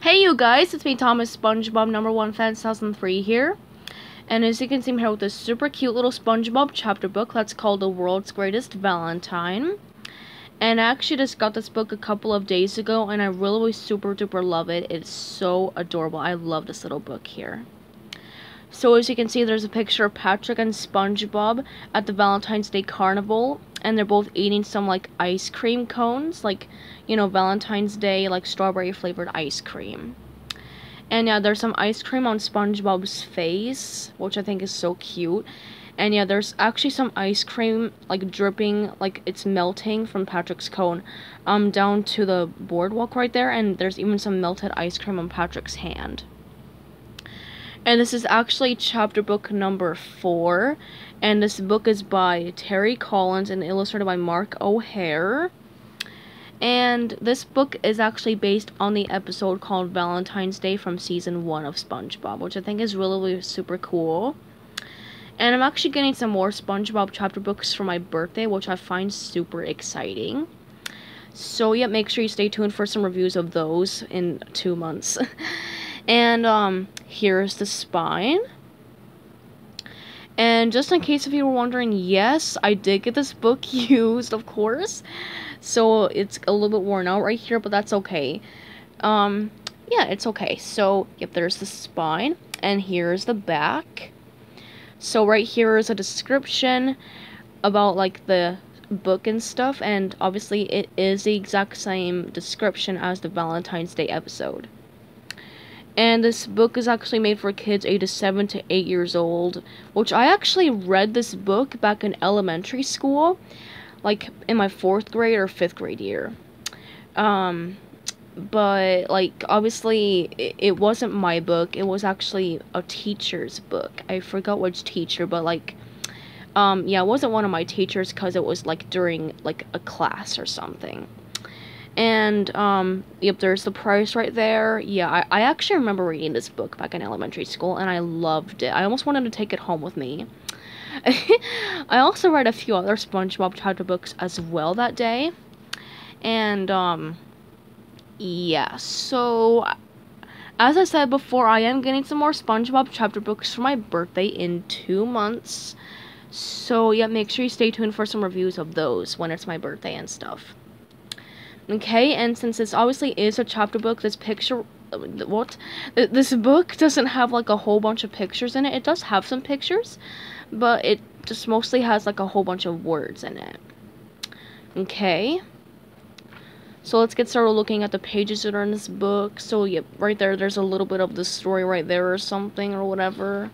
Hey you guys, it's me Thomas, SpongeBob #1 fan 2003 here. And as you can see, I'm here with this super cute little SpongeBob chapter book that's called The World's Greatest Valentine. And I actually just got this book a couple of days ago and I really super duper love it. It's so adorable. I love this little book here. So as you can see, there's a picture of Patrick and SpongeBob at the Valentine's Day Carnival. And they're both eating some, like, ice cream cones. Like, you know, Valentine's Day, like, strawberry flavored ice cream. And yeah, there's some ice cream on SpongeBob's face, which I think is so cute. And yeah, there's actually some ice cream, like, dripping, like, it's melting from Patrick's cone, down to the boardwalk right there. And there's even some melted ice cream on Patrick's hand. And this is actually chapter book number 4. And this book is by Terry Collins and illustrated by Mark O'Hare. And this book is actually based on the episode called Valentine's Day from season 1 of SpongeBob, which I think is really super cool. And I'm actually getting some more SpongeBob chapter books for my birthday, which I find super exciting. So yeah, make sure you stay tuned for some reviews of those in 2 months. And here's the spine. And just in case if you were wondering, yes, I did get this book used, of course. So it's a little bit worn out right here, but that's okay. Yeah, it's okay. So, yep, there's the spine, and here's the back. So right here is a description about, like, the book and stuff, and obviously it is the exact same description as the Valentine's Day episode. And this book is actually made for kids ages 7 to 8 years old, which I actually read this book back in elementary school, like in my 4th grade or 5th grade year. But like obviously it wasn't my book, it was actually a teacher's book. I forgot which teacher, but like yeah, it wasn't one of my teachers because it was like during like a class or something. And, yep, there's the price right there. Yeah, I actually remember reading this book back in elementary school, and I loved it. I almost wanted to take it home with me. I also read a few other SpongeBob chapter books as well that day. And, yeah, so, as I said before, I am getting some more SpongeBob chapter books for my birthday in 2 months. So, yeah, make sure you stay tuned for some reviews of those when it's my birthday and stuff. Okay, and since this obviously is a chapter book, this book doesn't have like a whole bunch of pictures in it. It does have some pictures, but it just mostly has like a whole bunch of words in it. Okay, so let's get started looking at the pages that are in this book. So yep, right there's a little bit of the story right there or something or whatever.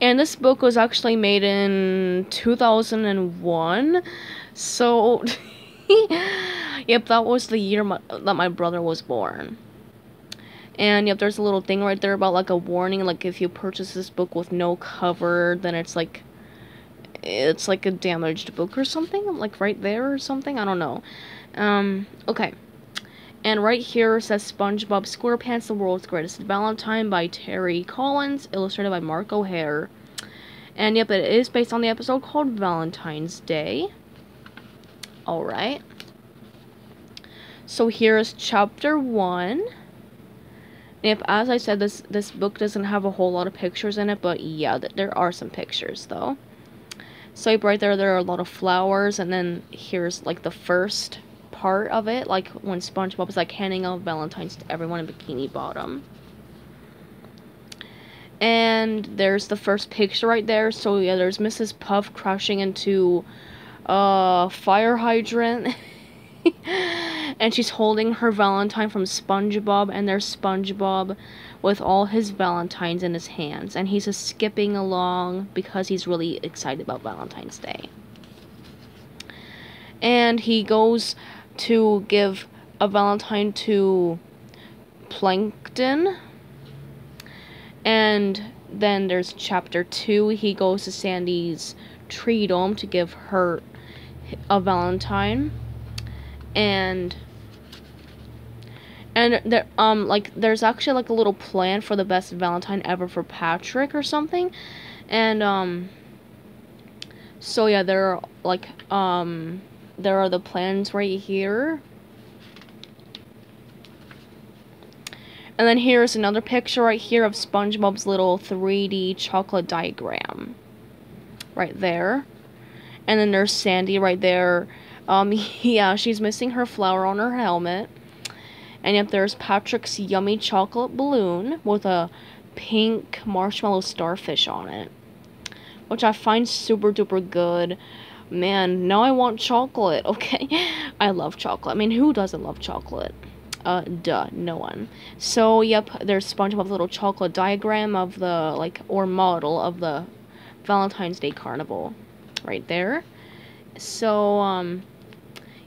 And this book was actually made in 2001. So, yep, that was the year that my brother was born. And, yep, there's a little thing right there about, like, a warning. Like, if you purchase this book with no cover, then it's like a damaged book or something. Like, right there or something. I don't know. Okay. And right here says SpongeBob SquarePants, The World's Greatest Valentine by Terry Collins, illustrated by Mark O'Hare. And, yep, it is based on the episode called Valentine's Day. Alright. So here's chapter 1. Yep, as I said, this book doesn't have a whole lot of pictures in it, but yeah, there are some pictures, though. So right there are a lot of flowers, and then here's, like, the first part of it, like, when SpongeBob is, like, handing out Valentine's to everyone in Bikini Bottom. And there's the first picture right there, so yeah, there's Mrs. Puff crashing into fire hydrant. And she's holding her Valentine from SpongeBob, and there's SpongeBob with all his Valentines in his hands, and he's just skipping along because he's really excited about Valentine's Day. And he goes to give a Valentine to Plankton. And then there's chapter 2. He goes to Sandy's tree dome to give her a Valentine. And there like there's actually like a little plan for the best Valentine ever for Patrick or something. And so yeah, there are like there are the plans right here. And then here's another picture right here of SpongeBob's little 3D chocolate diagram. Right there. And then there's Sandy right there. Yeah, she's missing her flower on her helmet. And yep, there's Patrick's yummy chocolate balloon with a pink marshmallow starfish on it, which I find super duper good. Man, now I want chocolate. Okay, I love chocolate. I mean, who doesn't love chocolate? Duh, no one. So, yep, there's SpongeBob's little chocolate diagram of the, or model of the Valentine's Day Carnival. Right there. So,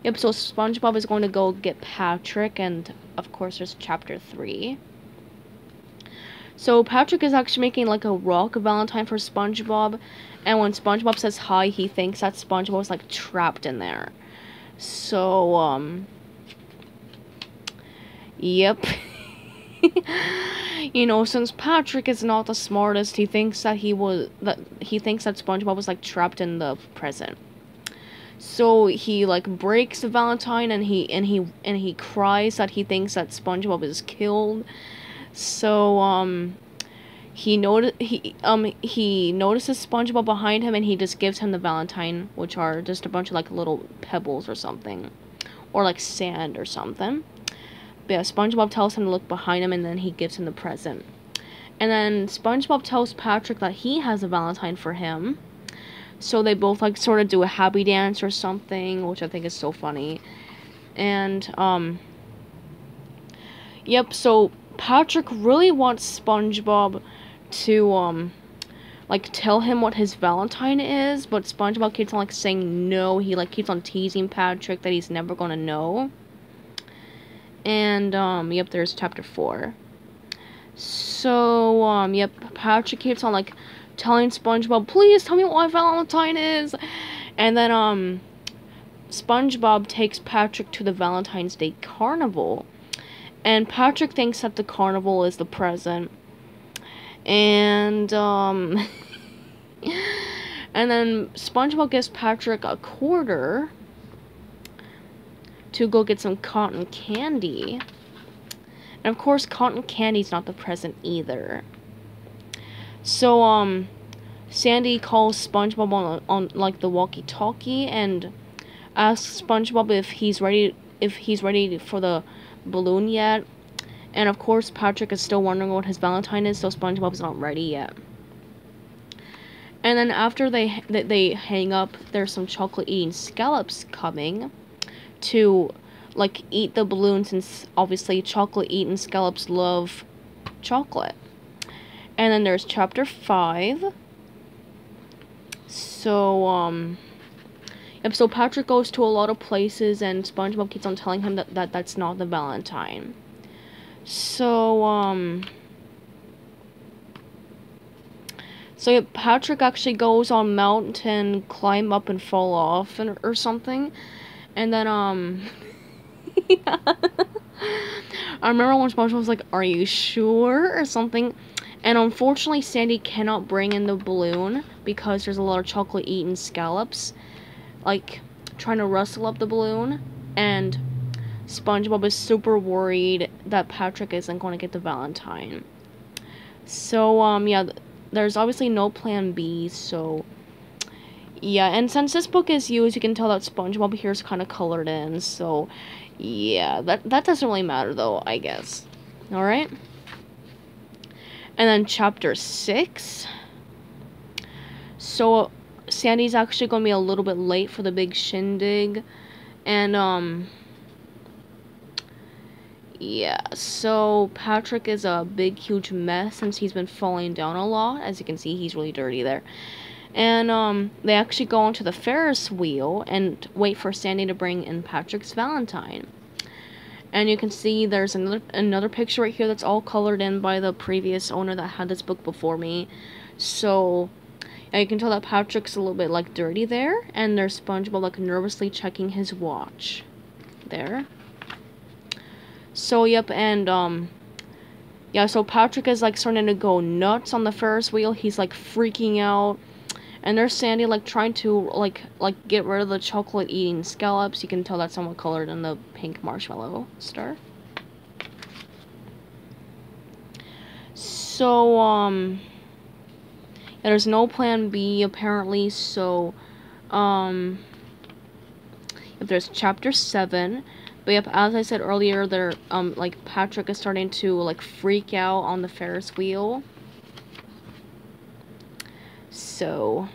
yep, so SpongeBob is going to go get Patrick, and, of course, there's Chapter 3. So, Patrick is actually making, a rock Valentine for SpongeBob, and when SpongeBob says hi, he thinks that SpongeBob is, trapped in there. So, yep. You know, since Patrick is not the smartest, he thinks that SpongeBob was trapped in the present. So he breaks the Valentine and he cries that he thinks that SpongeBob is killed. So he notices SpongeBob behind him and he just gives him the Valentine, which are just a bunch of little pebbles or something, or sand or something. But yeah, SpongeBob tells him to look behind him and then he gives him the present. And then SpongeBob tells Patrick that he has a Valentine for him. So they both sort of do a happy dance or something, which I think is so funny. And yep, so Patrick really wants SpongeBob to tell him what his Valentine is, but SpongeBob keeps on saying no. He keeps on teasing Patrick that he's never gonna know. And yep, there's Chapter 4. So yep, Patrick keeps on telling SpongeBob, please tell me what my Valentine is. And then SpongeBob takes Patrick to the Valentine's Day Carnival. And Patrick thinks that the carnival is the present. And and then SpongeBob gives Patrick a quarter to go get some cotton candy. And of course, cotton candy's not the present either. So, Sandy calls SpongeBob on the walkie-talkie and asks SpongeBob if he's ready for the balloon yet. And of course, Patrick is still wondering what his Valentine is, so SpongeBob's not ready yet. And then after they hang up, there's some chocolate-eating scallops coming to eat the balloon, since obviously chocolate-eating scallops love chocolate. And then there's Chapter 5. So, yep, so Patrick goes to a lot of places, and SpongeBob keeps on telling him that that's not the Valentine. So, so yeah, Patrick actually goes on mountain, climb up and fall off, or something. And then, yeah. I remember when SpongeBob was like, are you sure? Or something. And unfortunately, Sandy cannot bring in the balloon because there's a lot of chocolate-eating scallops, trying to rustle up the balloon. And SpongeBob is super worried that Patrick isn't going to get the Valentine. So, yeah, there's obviously no plan B, so... Yeah, and since this book is used, you can tell that SpongeBob here is kind of colored in, so... Yeah, that doesn't really matter, though, I guess. Alright? And then Chapter 6. So, Sandy's actually going to be a little bit late for the big shindig. And, yeah, so Patrick is a big, huge mess since he's been falling down a lot. As you can see, he's really dirty there. And, they actually go onto the Ferris wheel and wait for Sandy to bring in Patrick's Valentine. And you can see there's another picture right here that's all colored in by the previous owner that had this book before me. So, yeah, you can tell that Patrick's a little bit, dirty there. And there's SpongeBob, nervously checking his watch. There. So, yep, and, yeah, so Patrick is, starting to go nuts on the Ferris wheel. He's, freaking out. And there's Sandy, trying to, get rid of the chocolate-eating scallops. You can tell that's somewhat colored in the pink marshmallow star. So, yeah, there's no plan B, apparently, so, if there's chapter 7, but yep, as I said earlier, there, like, Patrick is starting to, like, freak out on the Ferris wheel. So,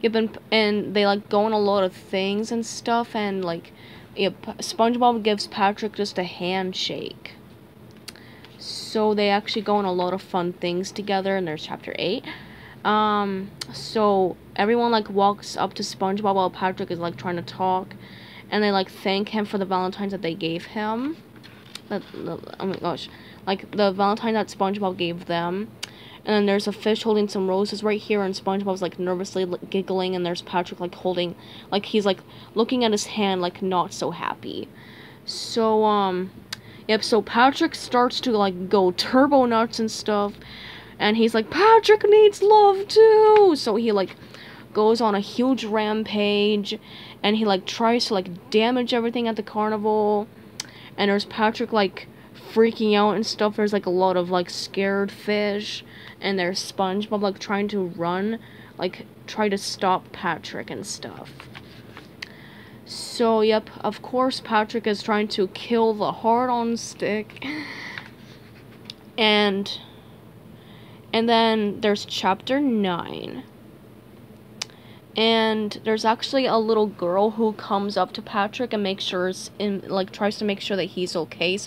yep, and they, like, go on a lot of things and stuff, and, like, yep, SpongeBob gives Patrick just a handshake. So, they actually go on a lot of fun things together, and there's chapter 8. So, everyone, like, walks up to SpongeBob while Patrick is, like, trying to talk, and they, like, thank him for the Valentines that they gave him. Oh my gosh. Like, the Valentine that SpongeBob gave them. And then there's a fish holding some roses right here, and SpongeBob's, like, nervously giggling, and there's Patrick, like, holding, like, he's, like, looking at his hand, like, not so happy. So, yep, so Patrick starts to, like, go turbo nuts and stuff, and he's like, Patrick needs love, too! So he, like, goes on a huge rampage, and he, like, tries to, like, damage everything at the carnival, and there's Patrick, like, freaking out and stuff. There's, like, a lot of, like, scared fish, and there's SpongeBob, like, trying to run, like, try to stop Patrick and stuff. So, yep, of course, Patrick is trying to kill the heart-on stick, and then there's chapter 9. And there's actually a little girl who comes up to Patrick and makes sure tries to make sure that he's okay,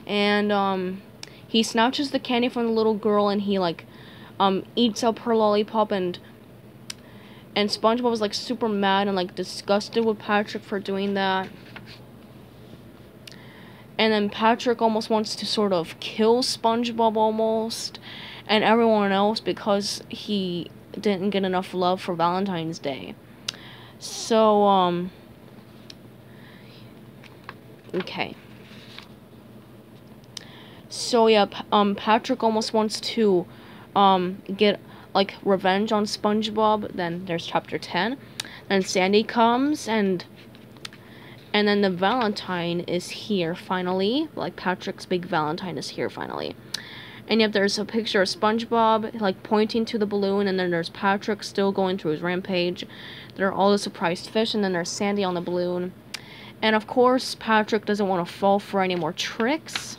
And, he snatches the candy from the little girl, and he, like, eats up her lollipop, and SpongeBob was, like, super mad and, like, disgusted with Patrick for doing that. And then Patrick almost wants to sort of kill SpongeBob almost, and everyone else, because he didn't get enough love for Valentine's Day. So, okay. So, yeah, Patrick almost wants to, get, like, revenge on SpongeBob. Then there's chapter 10. Then Sandy comes, and then the Valentine is here, finally. Like, Patrick's big Valentine is here, finally. And yep, there's a picture of SpongeBob, like, pointing to the balloon, and then there's Patrick still going through his rampage. There are all the surprised fish, and then there's Sandy on the balloon. And, of course, Patrick doesn't want to fall for any more tricks.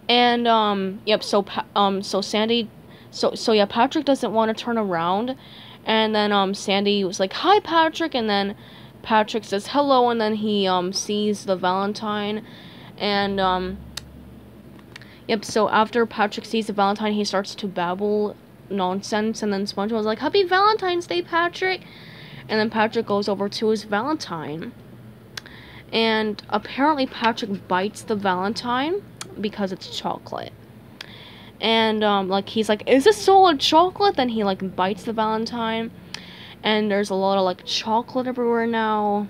And, yep, so yeah, Patrick doesn't want to turn around, and then, Sandy was like, hi, Patrick, and then Patrick says hello, and then he, sees the Valentine, and, yep, so after Patrick sees the Valentine, he starts to babble nonsense, and then SpongeBob was like, Happy Valentine's Day, Patrick! And then Patrick goes over to his Valentine. And apparently Patrick bites the Valentine because it's chocolate. And, like, he's like, is this solid chocolate? Then he, like, bites the Valentine. And there's a lot of, like, chocolate everywhere now.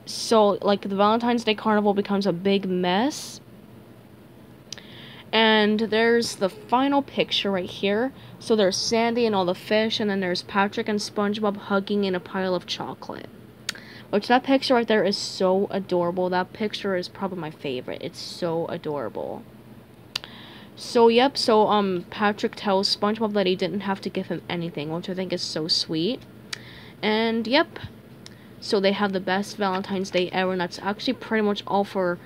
So, like, the Valentine's Day Carnival becomes a big mess. And there's the final picture right here. So there's Sandy and all the fish, and then there's Patrick and SpongeBob hugging in a pile of chocolate. Which, that picture right there is so adorable. That picture is probably my favorite. It's so adorable. So, yep, so, Patrick tells SpongeBob that he didn't have to give him anything, which I think is so sweet. And, yep, so they have the best Valentine's Day ever, and that's actually pretty much all for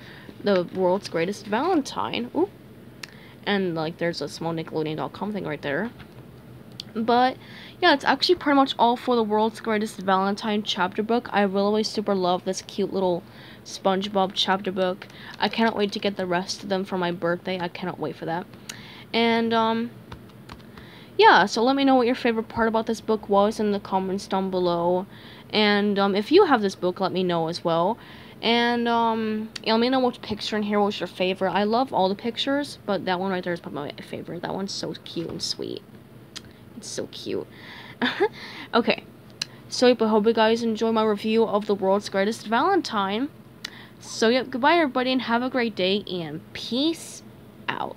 the World's Greatest Valentine. Ooh. And, like, there's a small Nickelodeon.com thing right there. But, yeah, it's actually pretty much all for the World's Greatest Valentine chapter book. I really super love this cute little SpongeBob chapter book. I cannot wait to get the rest of them for my birthday. I cannot wait for that. And, yeah, so let me know what your favorite part about this book was in the comments down below. And, if you have this book, let me know as well. And, yeah, let me know which picture in here was your favorite. I love all the pictures, but that one right there is probably my favorite. That one's so cute and sweet. It's so cute. Okay. So, yep, I hope you guys enjoy my review of the World's Greatest Valentine. So, yep, goodbye, everybody, and have a great day, and peace out.